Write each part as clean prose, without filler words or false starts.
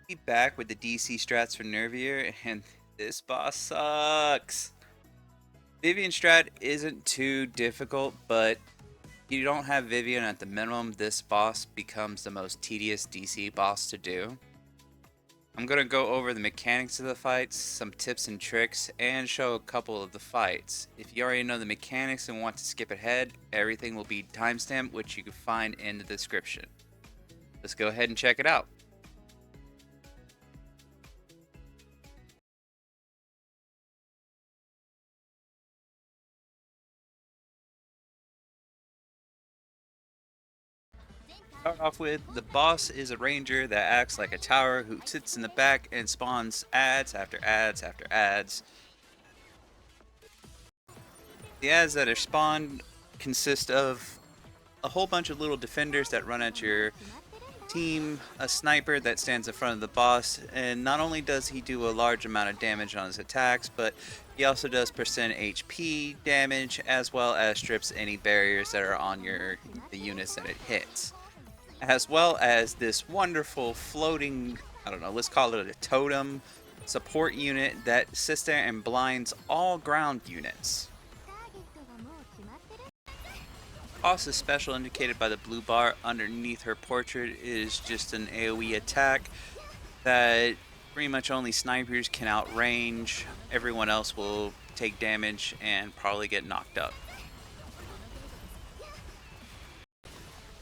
Be back with the DC strats for Nervier, and this boss sucks. Vivian strat isn't too difficult, but if you don't have Vivian at the minimum, this boss becomes the most tedious DC boss to do. I'm going to go over the mechanics of the fights, some tips and tricks, and show a couple of the fights. If you already know the mechanics and want to skip ahead, everything will be timestamped, which you can find in the description. Let's go ahead and check it out. Start off with, the boss is a ranger that acts like a tower who sits in the back and spawns ads after ads after ads. The ads that are spawned consist of a whole bunch of little defenders that run at your team, a sniper that stands in front of the boss, and not only does he do a large amount of damage on his attacks, but he also does percent HP damage as well as strips any barriers that are on the units that it hits. As well as this wonderful floating, I don't know, let's call it a totem support unit that sits there and blinds all ground units. Boss's special, indicated by the blue bar underneath her portrait, is just an AoE attack that pretty much only snipers can outrange. Everyone else will take damage and probably get knocked up.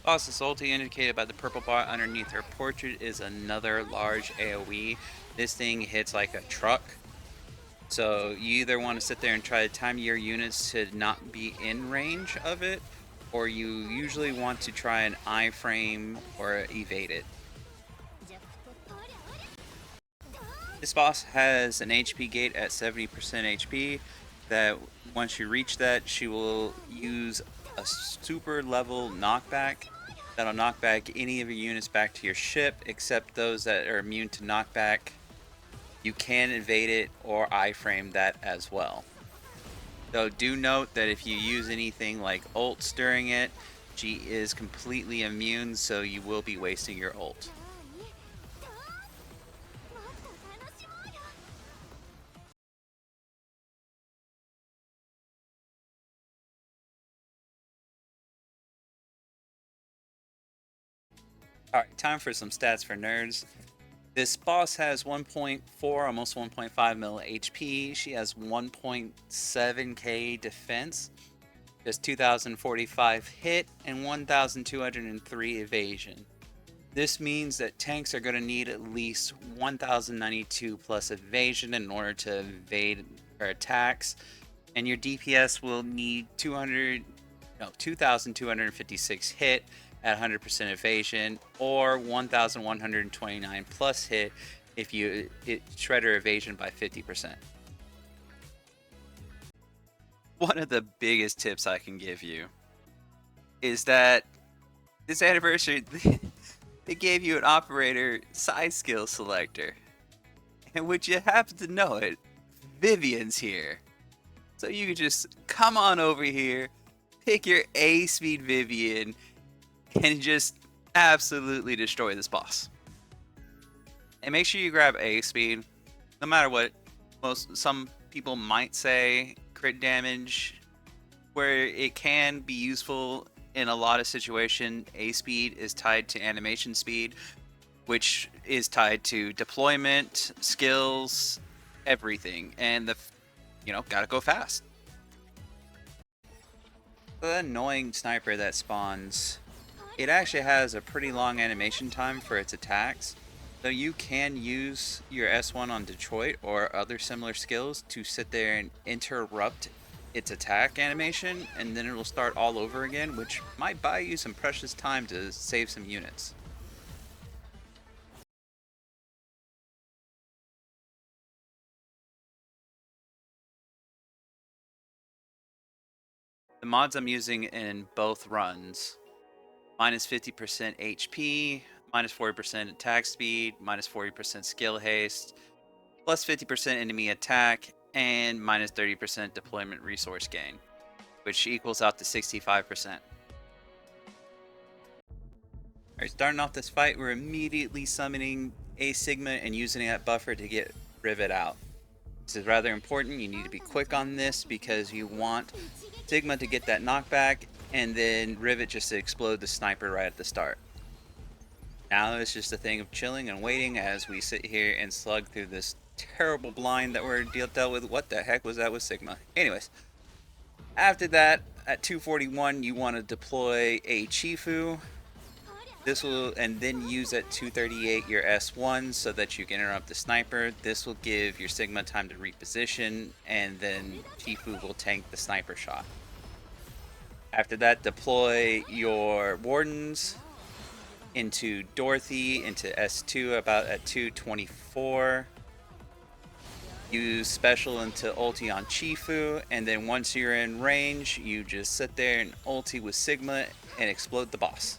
Boss's ulti, indicated by the purple bar underneath her portrait, is another large AoE. This thing hits like a truck. So you either want to sit there and try to time your units to not be in range of it, or you usually want to try an iframe or evade it. This boss has an HP gate at 70% HP that once you reach that, she will use a super level knockback that'll knock back any of your units back to your ship except those that are immune to knockback. You can evade it or iframe that as well. Though do note that if you use anything like ults during it, she is completely immune, so you will be wasting your ult. Alright, time for some stats for nerds. This boss has 1.4, almost 1.5 mil HP. She has 1.7k defense, just 2045 hit, and 1203 evasion. This means that tanks are going to need at least 1092 plus evasion in order to evade her attacks, and your DPS will need 2256 hit at 100% evasion, or 1129 plus hit if you shred her evasion by 50%. One of the biggest tips I can give you is that this anniversary they gave you an operator side skill selector, and would you happen to know it, Vivian's here. So you can just come on over here, pick your A speed Vivian, and just absolutely destroy this boss. And make sure you grab A speed, no matter what some people might say, crit damage, where it can be useful in a lot of situations. A speed is tied to animation speed, which is tied to deployment, skills, everything, and gotta go fast. The annoying sniper that spawns, it actually has a pretty long animation time for its attacks, though you can use your S1 on Detroit or other similar skills to sit there and interrupt its attack animation, and then it'll start all over again, which might buy you some precious time to save some units. The mods I'm using in both runs: minus 50% HP, minus 40% attack speed, minus 40% skill haste, plus 50% enemy attack, and minus 30% deployment resource gain, which equals out to 65%. Alright, starting off this fight, we're immediately summoning a Sigma and using that buffer to get Rivet out. This is rather important. You need to be quick on this because you want Sigma to get that knockback and then Rivet just to explode the sniper right at the start. Now it's just a thing of chilling and waiting as we sit here and slug through this terrible blind that we're dealt with. What the heck was that with Sigma? Anyways, after that, at 241, you want to deploy a Chifu. This will, and then use at 238 your S1 so that you can interrupt the sniper. This will give your Sigma time to reposition, and then Chifu will tank the sniper shot. After that, deploy your Wardens into Dorothy, into S2 about at 224. Use special into ulti on Chifu, and then once you're in range, you just sit there and ulti with Sigma and explode the boss.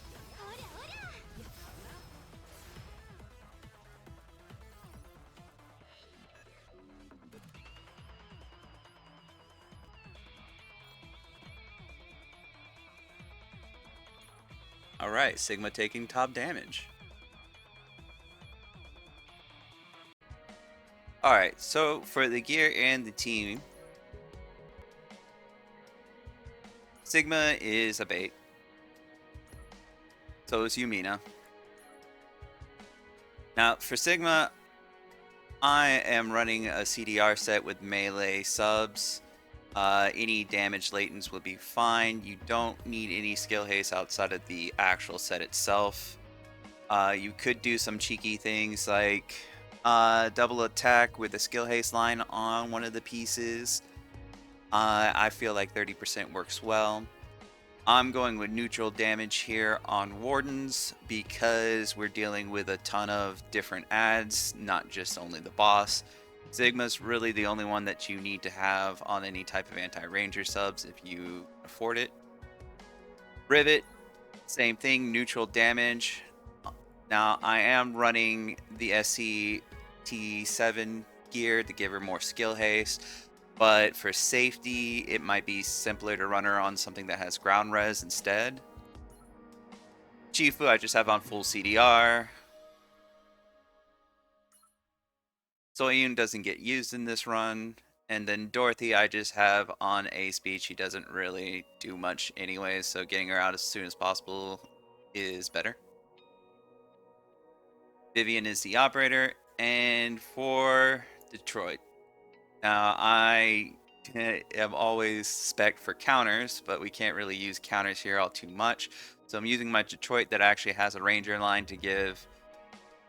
Alright, Sigma taking top damage. Alright, so for the gear and the team, Sigma is a bait. So is Yumina. Now, for Sigma, I am running a CDR set with melee subs. Any damage latents will be fine. You don't need any skill haste outside of the actual set itself. You could do some cheeky things like double attack with a skill haste line on one of the pieces. I feel like 30% works well. I'm going with neutral damage here on Wardens because we're dealing with a ton of different adds, not just only the boss. Sigma's really the only one that you need to have on any type of anti-ranger subs if you afford it. Rivet, same thing, neutral damage. Now I am running the S17 gear to give her more skill haste, but for safety it might be simpler to run her on something that has ground res instead. Chifu I just have on full CDR. Soyun doesn't get used in this run, and then Dorothy I just have on A speed. She doesn't really do much anyway, so getting her out as soon as possible is better. Vivian is the operator, and for Detroit, now I am always spec for counters, but we can't really use counters here all too much, so I'm using my Detroit that actually has a ranger line to give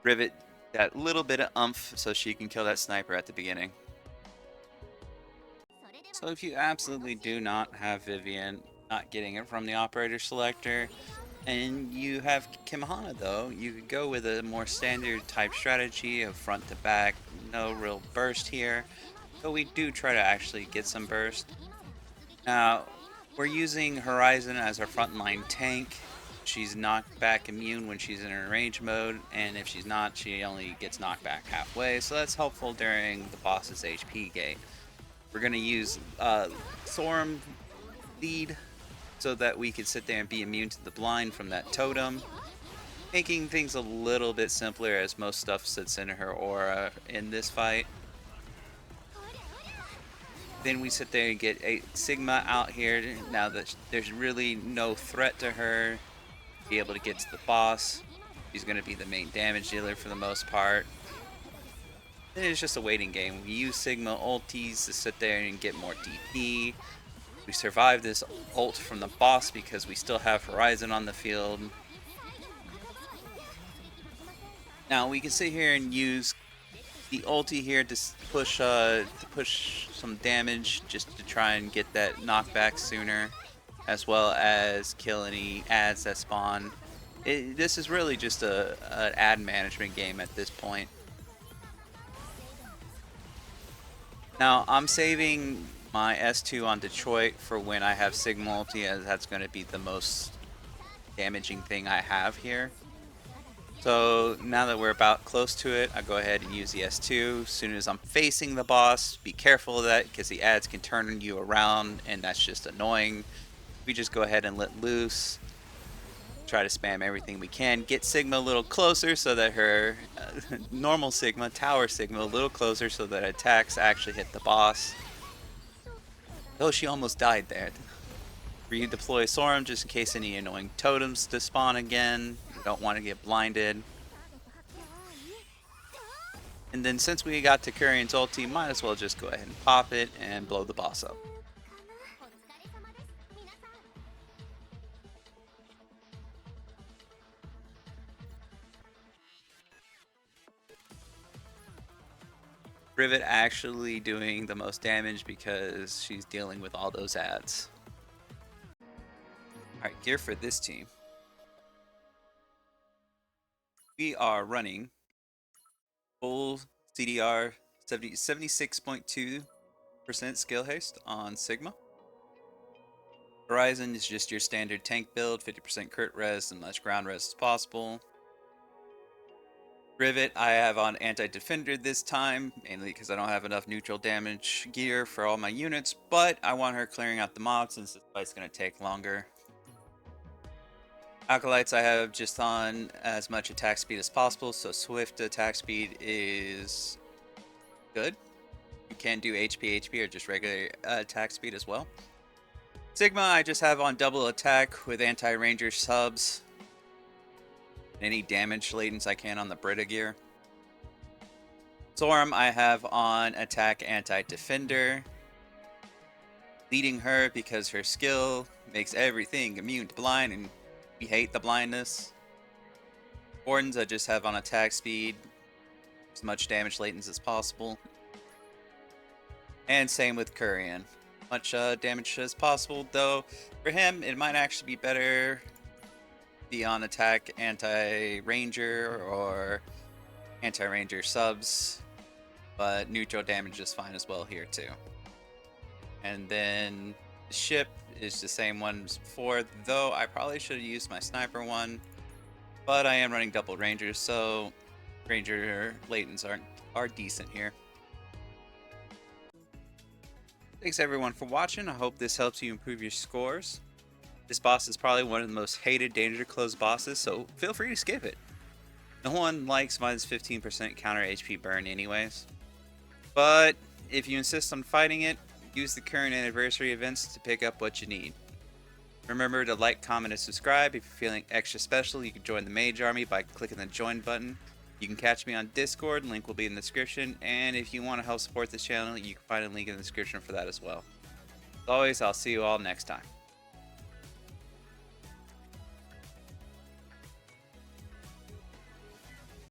Rivet that little bit of oomph so she can kill that sniper at the beginning. So if you absolutely do not have Vivian, not getting it from the operator selector, and you have Kimahana though, you could go with a more standard type strategy of front to back, no real burst here, but we do try to actually get some burst. Now, we're using Horizon as our frontline tank. She's knockback immune when she's in her range mode, and if she's not, she only gets knocked back halfway, so that's helpful during the boss's HP gate. We're going to use Thorum lead so that we can sit there and be immune to the blind from that totem, making things a little bit simpler as most stuff sits in her aura in this fight. Then we sit there and get a Sigma out here now that there's really no threat to her. Be able to get to the boss. She's going to be the main damage dealer for the most part. And it's just a waiting game. We use Sigma ultis to sit there and get more DP. We survive this ult from the boss because we still have Horizon on the field. Now we can sit here and use the ulti here to push some damage just to try and get that knockback sooner, as well as kill any adds that spawn. This is really just an ad management game at this point. Now I'm saving my S2 on Detroit for when I have Sigma ulti, as that's going to be the most damaging thing I have here. So now that we're about close to it, I go ahead and use the S2. As soon as I'm facing the boss, be careful of that because the ads can turn you around and that's just annoying. We just go ahead and let loose. try to spam everything we can. Get Sigma a little closer so that her normal Sigma, Tower Sigma, a little closer so that attacks actually hit the boss. Oh, she almost died there. Redeploy Sorum just in case any annoying totems to spawn again. You don't want to get blinded. And then since we got to Curian's ulti, might as well just go ahead and pop it and blow the boss up. Rivet actually doing the most damage because she's dealing with all those ads. Alright, gear for this team. We are running full CDR 76.2% skill haste on Sigma. Horizon is just your standard tank build, 50% crit res and much ground res as possible. Rivet I have on anti-defender this time, mainly because I don't have enough neutral damage gear for all my units, but I want her clearing out the mobs since this fight's going to take longer. Acolytes I have just on as much attack speed as possible, so swift attack speed is good. You can do HP or just regular attack speed as well. Sigma I just have on double attack with anti-ranger subs. Any damage latents I can on the Brita gear. Sorum I have on attack anti-defender. Leading her because her skill makes everything immune to blind and we hate the blindness. Wardens I just have on attack speed. As much damage latents as possible. And same with Curian. Much damage as possible, though for him it might actually be better be on attack anti-ranger or anti-ranger subs, but neutral damage is fine as well here too. And then the ship is the same one as before, though I probably should have used my sniper one, but I am running double rangers, so ranger latents are decent here. Thanks everyone for watching. I hope this helps you improve your scores. This boss is probably one of the most hated danger close bosses, so feel free to skip it. No one likes minus 15% counter HP burn anyways. But if you insist on fighting it, use the current anniversary events to pick up what you need. Remember to like, comment, and subscribe. If you're feeling extra special, you can join the Mage Army by clicking the join button. You can catch me on Discord, link will be in the description, and if you want to help support this channel, you can find a link in the description for that as well. As always, I'll see you all next time.